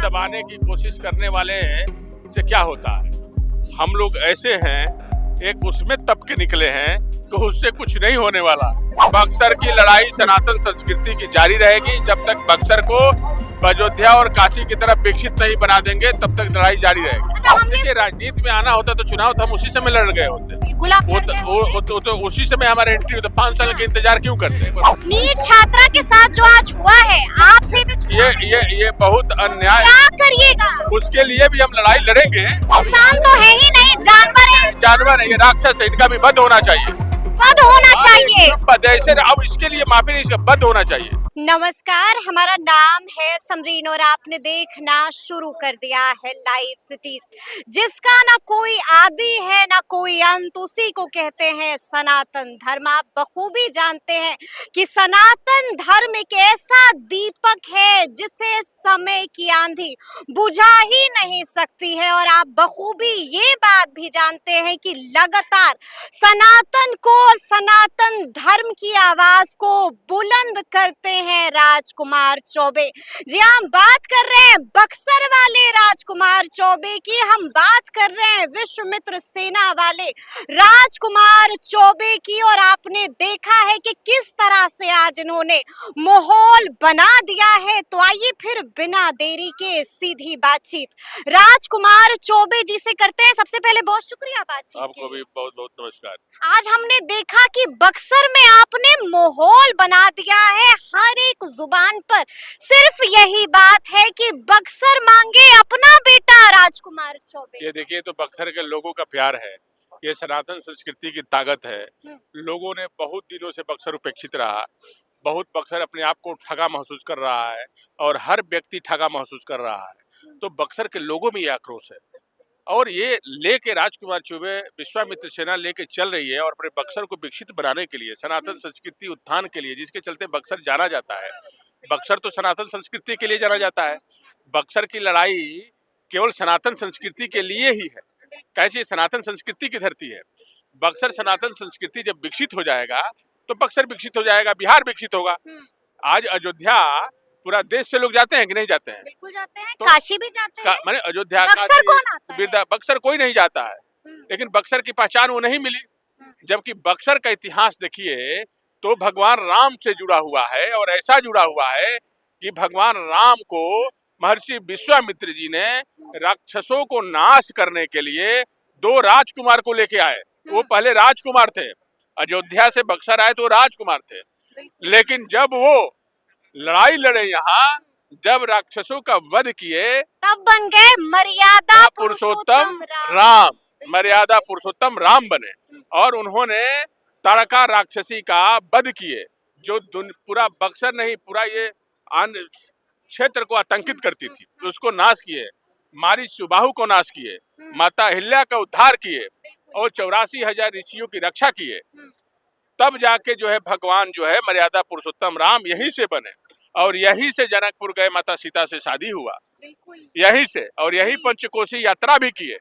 दबाने की कोशिश करने वाले से क्या होता है। हम लोग ऐसे हैं, एक उसमें तब के निकले हैं कि उससे कुछ नहीं होने वाला। बक्सर की लड़ाई सनातन संस्कृति की जारी रहेगी। जब तक बक्सर को अयोध्या और काशी की तरफ विकसित नहीं बना देंगे तब तक लड़ाई जारी रहेगी। देखिए, राजनीति में आना होता तो चुनाव तो हम उसी समय लड़ गए होते, तो उसी समय हमारा एंट्री होता। 5 साल के इंतजार क्यों करते? नीट छात्रा के साथ जो आज हुआ है, आपसे भी ये बहुत अन्याय। क्या करिएगा? उसके लिए भी हम लड़ाई लड़ेंगे। इंसान तो है ही नहीं, जानवर है। जानवर है, ये राक्षस है, इनका भी वध होना चाहिए। वध होना चाहिए। अब इसके लिए माफी नहीं, इसका वध होना चाहिए। नमस्कार, हमारा नाम है समरीन और आपने देखना शुरू कर दिया है लाइव सिटीज, जिसका ना कोई आदि है ना कोई अंत, उसी को कहते हैं सनातन धर्म। आप बखूबी जानते हैं कि सनातन धर्म एक ऐसा दीपक है जिसे समय की आंधी बुझा ही नहीं सकती है। और आप बखूबी ये बात भी जानते हैं कि लगातार सनातन को और सनातन धर्म की आवाज को बुलंद करते हैं राजकुमार चौबे। जी, हम बात कर रहे हैं बक्सर वाले राजकुमार चौबे की, हम बात कर रहे हैं विश्वामित्र सेना वाले राजकुमार चौबे की। और आपने देखा है कि किस तरह से आज इन्होंने माहौल बना दिया है। तो आइए फिर बिना देरी के सीधी बातचीत राजकुमार चौबे जी से करते हैं। सबसे पहले बहुत शुक्रिया बातचीत। आपको भी बहुत बहुत नमस्कार। आज हमने देखा कि बक्सर में आपने माहौल बना दिया है। हर एक जुबान पर सिर्फ यही बात है कि बक्सर मांगे अपना बेटा राजकुमार चौबे। ये देखिए, तो बक्सर के लोगों का प्यार है, ये सनातन संस्कृति की ताकत है। लोगों ने बहुत दिनों से बक्सर उपेक्षित रहा, बहुत बक्सर अपने आप को ठगा महसूस कर रहा है और हर व्यक्ति ठगा महसूस कर रहा है। तो बक्सर के लोगों में ये आक्रोश है और ये लेके राजकुमार चौबे विश्वामित्र सेना लेके चल रही है और अपने बक्सर को विकसित बनाने के लिए, सनातन संस्कृति उत्थान के लिए, जिसके चलते बक्सर जाना जाता है। बक्सर तो सनातन संस्कृति के लिए जाना जाता है। बक्सर की लड़ाई केवल सनातन संस्कृति के लिए ही है। कैसे? सनातन संस्कृति की धरती है। बक्सर सनातन संस्कृति जब विकसित हो जाएगा तो बक्सर विकसित हो जाएगा, बिहार विकसित होगा। आज अयोध्या पूरा देश से लोग जाते हैं कि नहीं जाते हैं? बिल्कुल जाते हैं, तो काशी भी जाते हैं। माने अयोध्या, बक्सर कौन आता है? बक्सर कोई नहीं जाता है, लेकिन बक्सर की पहचान वो नहीं मिली। जबकि बक्सर का इतिहास देखिए तो भगवान राम से जुड़ा हुआ है और ऐसा जुड़ा हुआ है कि भगवान राम को महर्षि विश्वामित्र जी ने राक्षसों को नाश करने के लिए 2 राजकुमार को लेके आए। वो पहले राजकुमार थे, अयोध्या से बक्सर आए तो राजकुमार थे, लेकिन जब वो लड़ाई लड़े यहाँ, जब राक्षसों का वध किए, तब बन गए मर्यादा पुरुषोत्तम राम। मर्यादा पुरुषोत्तम राम बने और उन्होंने ताड़का राक्षसी का वध किए, जो पूरा बक्सर नहीं, पूरा ये अन्य क्षेत्र को आतंकित करती थी, उसको नाश किए। मारीच सुबाहु को नाश किए, माता अहिल्या का उद्धार किए और 84,000 ऋषियों की रक्षा किए। तब जाके जो है भगवान जो है मर्यादा पुरुषोत्तम राम यहीं से बने और यहीं से जनकपुर गए, माता सीता से शादी हुआ यहीं से, और यही पंचकोशी यात्रा भी किए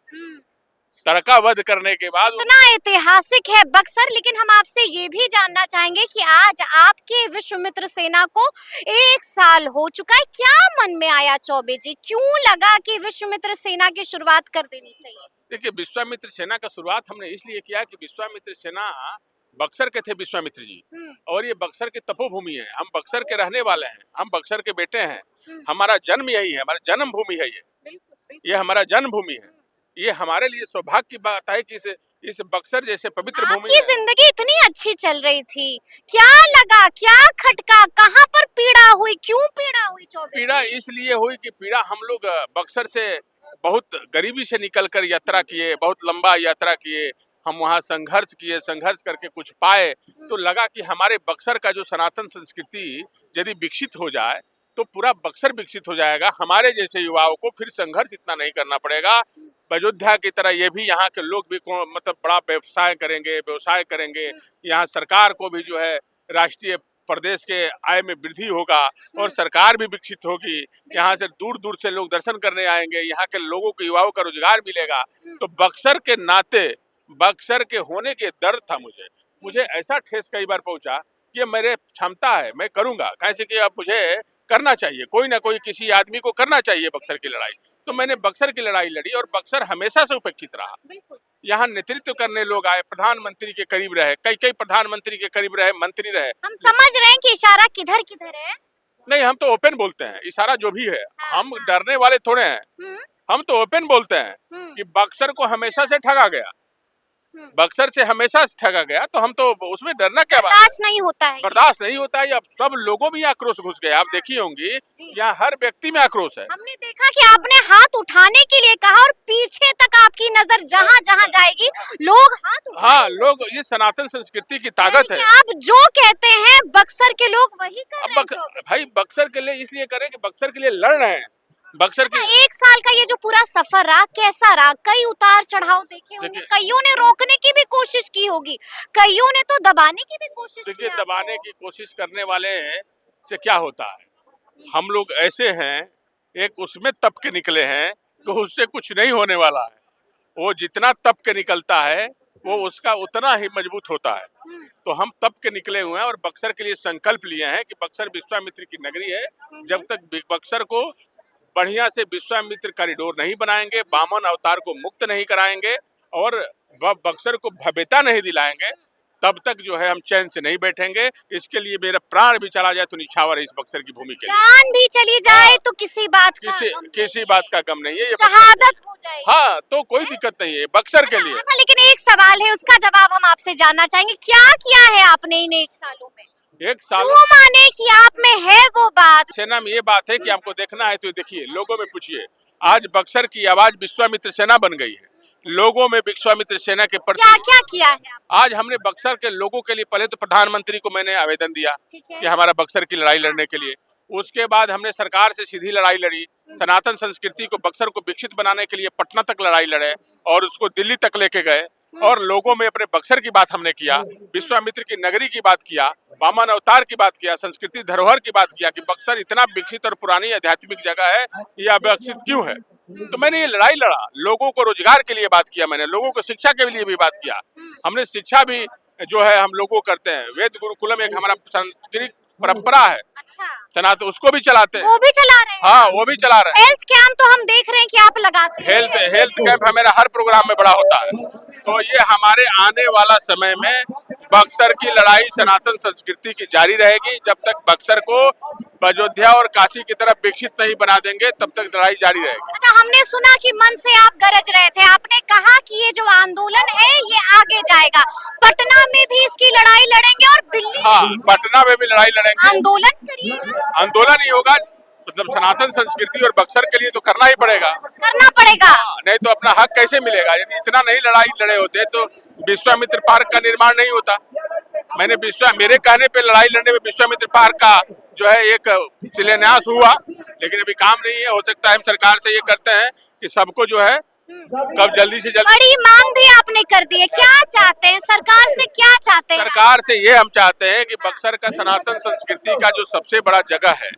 ताड़का वध करने के बाद। इतना ऐतिहासिक है बक्सर। लेकिन हम आपसे ये भी जानना चाहेंगे कि आज आपके विश्वामित्र सेना को 1 साल हो चुका है, क्या मन में आया चौबे जी? क्यों लगा कि विश्वामित्र सेना की शुरुआत कर देनी चाहिए? देखिए, विश्वामित्र सेना का शुरुआत हमने इसलिए किया कि विश्वामित्र सेना बक्सर के थे विश्वामित्र जी, और ये बक्सर की तपोभूमि है। हम बक्सर के रहने वाले हैं, हम बक्सर के बेटे हैं, हमारा जन्म यही है, हमारा जन्म भूमि है। ये हमारा जन्मभूमि है। ये हमारे लिए सौभाग्य की बात है कि इस बक्सर जैसे पवित्र भूमि आपकी जिंदगी इतनी अच्छी चल रही थी, क्या लगा, क्या खटका, कहाँ पर पीड़ा हुई, क्यों पीड़ा हुई चौबे? पीड़ा इसलिए हुई कि पीड़ा हम लोग बक्सर से बहुत गरीबी से निकलकर यात्रा किए, बहुत लंबा यात्रा किए, हम वहाँ संघर्ष किए, संघर्ष करके कुछ पाए। तो लगा कि हमारे बक्सर का जो सनातन संस्कृति यदि विकसित हो जाए तो पूरा बक्सर विकसित हो जाएगा। हमारे जैसे युवाओं को फिर संघर्ष इतना नहीं करना पड़ेगा। अयोध्या की तरह ये भी यहाँ के लोग भी मतलब बड़ा व्यवसाय करेंगे। यहाँ सरकार को भी जो है राष्ट्रीय प्रदेश के आय में वृद्धि होगा और सरकार भी विकसित होगी। यहाँ से दूर दूर से लोग दर्शन करने आएंगे, यहाँ के लोगों को, युवाओं का रोजगार मिलेगा। तो बक्सर के नाते, बक्सर के होने के दर्द था मुझे ऐसा ठेस कई बार पहुंचा ये मेरे क्षमता है, मैं करूंगा, कैसे कि अब मुझे करना चाहिए, कोई ना कोई किसी आदमी को करना चाहिए बक्सर की लड़ाई। तो मैंने बक्सर की लड़ाई लड़ी और बक्सर हमेशा से उपेक्षित रहा। बिल्कुल। यहाँ नेतृत्व करने लोग आए, प्रधानमंत्री के करीब रहे, कई कई प्रधानमंत्री के करीब रहे, मंत्री रहे। हम समझ रहे हैं कि इशारा किधर किधर है। नहीं, हम तो ओपन बोलते हैं, इशारा जो भी है, हाँ, हम डरने वाले थोड़े हैं। हम्म, हम तो ओपन बोलते हैं कि बक्सर को हमेशा से ठगा गया, बक्सर से हमेशा से ठगा गया, तो हम तो उसमें डरना क्या बात है? बर्दाश्त नहीं होता है। बर्दाश्त नहीं होता है। अब सब लोगों में आक्रोश घुस गया, आप देखी होंगी, यहाँ हर व्यक्ति में आक्रोश है। हमने देखा कि आपने हाथ उठाने के लिए कहा और पीछे तक आपकी नजर जहां जहां जाएगी लोग हाथ उठाएंगे। हाँ, लोग, ये सनातन संस्कृति की ताकत है। आप जो कहते हैं बक्सर के लोग वही कर रहे अब भाई बक्सर के लिए इसलिए करें कि बक्सर के लिए लड़ रहे हैं। बक्सर अच्छा, की एक साल का ये जो पूरा सफर रहा कैसा रहा? कई उतार चढ़ाव देखे होंगे, कईयों ने रोकने की भी कोशिश की होगी, कईयों ने तो दबाने की भी कोशिश की। देखिए, दबाने की कोशिश करने वाले से क्या होता है, हम लोग ऐसे हैं, एक उसमें तप के निकले हैं कि उससे कुछ नहीं होने वाला है। वो जितना तप के निकलता है वो उसका उतना ही मजबूत होता है। तो हम तप के निकले हुए हैं और बक्सर के लिए संकल्प लिए हैं कि बक्सर विश्वामित्र की नगरी है। जब तक बक्सर को बढ़िया से विश्वामित्र कॉरिडोर नहीं बनाएंगे, वामन अवतार को मुक्त नहीं कराएंगे और बक्सर को भव्यता नहीं दिलाएंगे, तब तक जो है हम चैन से नहीं बैठेंगे। इसके लिए मेरा प्राण भी चला जाए तो निछावर है इस बक्सर की भूमि के लिए। जान भी चली जाए तो किसी बात का गम नहीं है, ये शहादत हो जाए। हाँ, तो कोई दिक्कत नहीं है बक्सर के लिए। अच्छा, लेकिन एक सवाल है, उसका जवाब हम आपसे जानना चाहेंगे, क्या किया है आपने इन 1 सालों में? एक साल क्यों माने कि आप में है वो बात? सेना में ये बात है कि आपको देखना है तो देखिए, लोगों में पूछिए, आज बक्सर की आवाज विश्वामित्र सेना बन गई है। लोगों में विश्वामित्र सेना के प्रति क्या क्या किया है आप? आज हमने बक्सर के लोगों के लिए, पहले तो प्रधानमंत्री को मैंने आवेदन दिया कि हमारा बक्सर की लड़ाई लड़ने के लिए। उसके बाद हमने सरकार से सीधी लड़ाई लड़ी, सनातन संस्कृति को, बक्सर को विकसित बनाने के लिए पटना तक लड़ाई लड़े और उसको दिल्ली तक लेके गए और लोगों में अपने बक्सर की बात हमने किया, विश्वामित्र की नगरी की बात किया, वामन अवतार की बात किया, संस्कृति धरोहर की बात किया कि बक्सर इतना विकसित और पुरानी आध्यात्मिक जगह है, यह विकसित क्यों है। तो मैंने ये लड़ाई लड़ा, लोगों को रोजगार के लिए बात किया, मैंने लोगों को शिक्षा के लिए भी बात किया। हमने शिक्षा भी जो है हम लोगों को करते हैं, वेद गुरुकुलम एक हमारा सांस्कृतिक परंपरा है। अच्छा, सनातन उसको भी चलाते हैं। वो भी चला रहे हैं? हाँ, वो भी चला रहे हैं। हेल्थ कैंप तो हम देख रहे हैं कि आप लगाते हैं। हेल्थ कैंप हमारा हर प्रोग्राम में बड़ा होता है। तो ये हमारे आने वाला समय में बक्सर की लड़ाई सनातन संस्कृति की जारी रहेगी। जब तक बक्सर को अयोध्या और काशी की तरफ विकसित नहीं बना देंगे तब तक लड़ाई जारी रहेगी। अच्छा, हमने सुना कि मन से आप गरज रहे थे, आपने कहा कि ये जो आंदोलन है ये आगे जाएगा, पटना में भी इसकी लड़ाई लड़ेंगे और दिल्ली हाँ, पटना में भी लड़ाई लड़ेंगे। आंदोलन करिएगा? आंदोलन ही होगा, मतलब सनातन संस्कृति और बक्सर के लिए तो करना ही पड़ेगा। करना पड़ेगा, नहीं तो अपना हक कैसे मिलेगा? यदि इतना नहीं लड़ाई लड़े होते तो विश्वामित्र पार्क का निर्माण नहीं होता। मेरे कहने पे लड़ाई लड़ने में विश्वामित्र पार्क का जो है एक शिलान्यास हुआ, लेकिन अभी काम नहीं है। हो सकता है हम सरकार से ये करते हैं कि सबको जो है कब जल्दी से जल्दी। बड़ी मांग भी आपने कर दी है, क्या चाहते हैं सरकार से, क्या चाहते हैं? सरकार से ये हम चाहते हैं कि बक्सर का सनातन संस्कृति का जो सबसे बड़ा जगह है,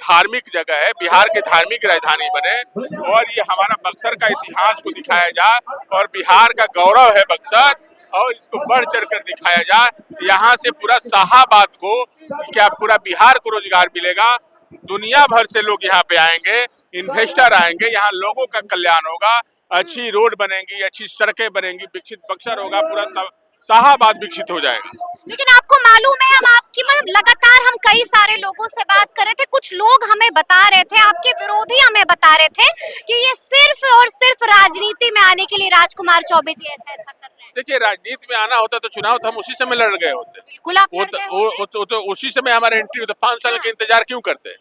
धार्मिक जगह है, बिहार की धार्मिक राजधानी बने और ये हमारा बक्सर का इतिहास को दिखाया जाए और बिहार का गौरव है बक्सर, और इसको बढ़ चढ़ कर दिखाया जाए। यहाँ से पूरा शाहाबाद को, क्या पूरा बिहार को रोजगार मिलेगा, दुनिया भर से लोग यहाँ पे आएंगे, इन्वेस्टर आएंगे, यहाँ लोगों का कल्याण होगा, अच्छी रोड बनेंगी, अच्छी सड़कें बनेंगी, विकसित बक्सर होगा, पूरा शाहाबाद विकसित हो जाएगा। लेकिन आपको मालूम है, हम आपकी मतलब लगातार हम कई सारे लोगों से बात कर रहे थे, कुछ लोग हमें बता रहे थे, आपके विरोधी हमें बता रहे थे कि ये सिर्फ और सिर्फ राजनीति में आने के लिए राजकुमार चौबे जी ऐसा ऐसा कर रहे हैं। देखिए, राजनीति में आना होता तो चुनाव तो हम उसी समय लड़ गए होते। बिल्कुल, आप लड़ गए होते। तो उसी समय हमारा एंट्री होता। 5 साल के इंतजार क्यों करते?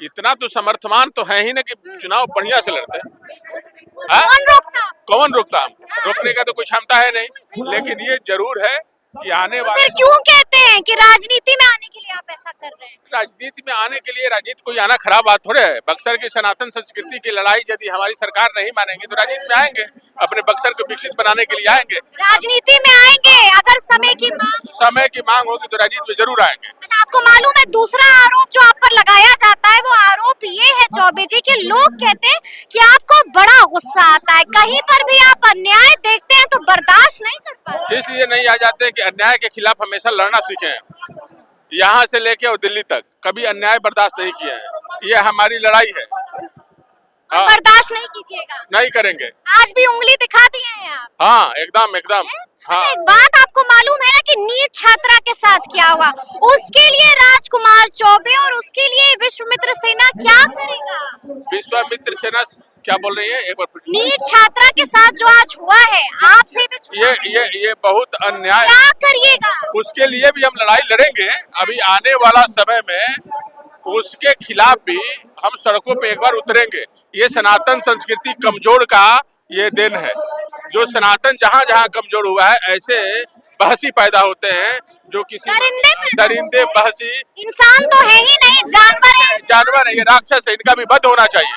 इतना तो समर्थमान तो है ही ना कि चुनाव बढ़िया से लड़ते। कौन रोकता? कौन रोकता? हम रोकने का तो कोई क्षमता है नहीं, लेकिन ये जरूर है कि आने वाले। फिर क्यों कहते हैं कि राजनीति में आने के लिए आप ऐसा कर रहे हैं? राजनीति में आने के लिए, राजनीति कोई आना खराब बात थोड़े है। बक्सर की सनातन संस्कृति की लड़ाई यदि हमारी सरकार नहीं मानेगी तो राजनीति में आएंगे, अपने बक्सर को विकसित बनाने के लिए आएंगे। राजनीति में आएंगे अगर समय की मांग होगी तो राजनीति में जरूर आएंगे। अच्छा, आपको आपको मालूम है दूसरा आरोप जो आप पर लगाया जाता है वो आरोप ये है चौबे जी कि लोग कहते हैं कि आपको बड़ा गुस्सा आता है, कहीं पर भी आप अन्याय देखते हैं तो बर्दाश्त नहीं कर पाते। इसलिए नहीं आ जाते कि अन्याय के खिलाफ हमेशा लड़ना सीखे हैं। यहाँ से लेके और दिल्ली तक कभी अन्याय बर्दाश्त नहीं किया है। ये हमारी लड़ाई है। और हाँ, बर्दाश्त नहीं कीजिएगा। नहीं करेंगे। आज भी उंगली दिखा दिए हैं आप। हाँ, एकदम एकदम। हाँ, अच्छा, एक बात आपको मालूम है ना कि नीट छात्रा के साथ क्या हुआ, उसके लिए राजकुमार चौबे और उसके लिए विश्वामित्र सेना क्या करेगा? विश्वामित्र सेना क्या बोल रही है एक बार फिर? नीट छात्रा के साथ जो आज हुआ है आपसे भी छुआ है। ये बहुत अन्याय। क्या करिएगा? उसके लिए भी हम लड़ाई लड़ेंगे। अभी आने वाला समय में उसके खिलाफ भी हम सड़कों पे एक बार उतरेंगे। ये सनातन संस्कृति कमजोर का ये दिन है। जो सनातन जहाँ जहाँ कमजोर हुआ है ऐसे बहसी पैदा होते हैं जो किसी दरिंदे पैदा दरिंदे होते हैं। बहसी इंसान तो है ही नहीं, जानवर है। जानवर है, ये राक्षस है, इनका भी वध होना चाहिए।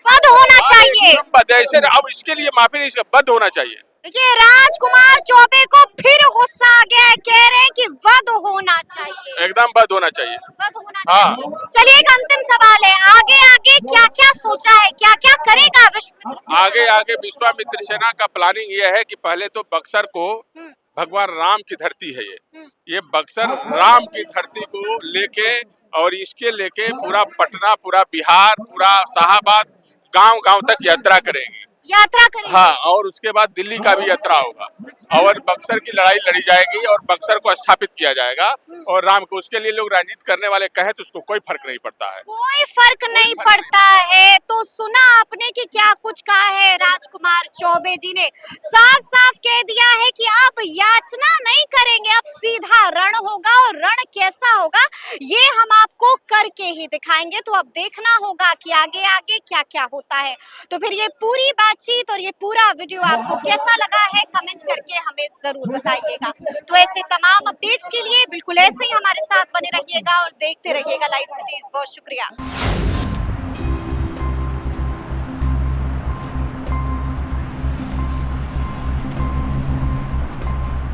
वध होना चाहिए। ऐसे अब इसके लिए माफी नहीं, इसका वध होना चाहिए। देखिए राजकुमार चौबे को फिर गुस्सा आ गया है, कह रहे हैं कि वध होना चाहिए। एकदम वध होना चाहिए। वध होना हाँ। चाहिए। चलिए एक अंतिम सवाल है, आगे आगे क्या क्या सोचा है, क्या क्या करेगा विश्वामित्र सेना? आगे आगे विश्वामित्र सेना का प्लानिंग ये है कि पहले तो बक्सर को, भगवान राम की धरती है ये बक्सर राम की धरती को लेके और इसके लेके पूरा पटना, पूरा बिहार, पूरा शाहाबाद, गांव गांव तक यात्रा करेंगी। यात्रा करेंगे। हाँ, और उसके बाद दिल्ली का भी यात्रा होगा और बक्सर की लड़ाई लड़ी जाएगी और बक्सर को स्थापित किया जाएगा और राम को। उसके लिए लोग राजनीति करने वाले कहे तो उसको कोई फर्क नहीं पड़ता है। कोई फर्क नहीं पड़ता है। तो सुना आपने कि क्या कुछ कहा है राजकुमार चौबे जी ने, साफ साफ कह दिया है कि अब याचना नहीं करेंगे, अब सीधा रण होगा और रण कैसा होगा ये हम आपको करके ही दिखाएंगे। तो अब देखना होगा कि आगे आगे क्या क्या होता है। तो फिर ये पूरी बातचीत और ये पूरा वीडियो आपको कैसा लगा है कमेंट करके हमें जरूर बताइएगा। तो ऐसे तमाम अपडेट्स के लिए बिल्कुल ऐसे ही हमारे साथ बने रहिएगा और देखते रहिएगा लाइव सिटीज। बहुत शुक्रिया।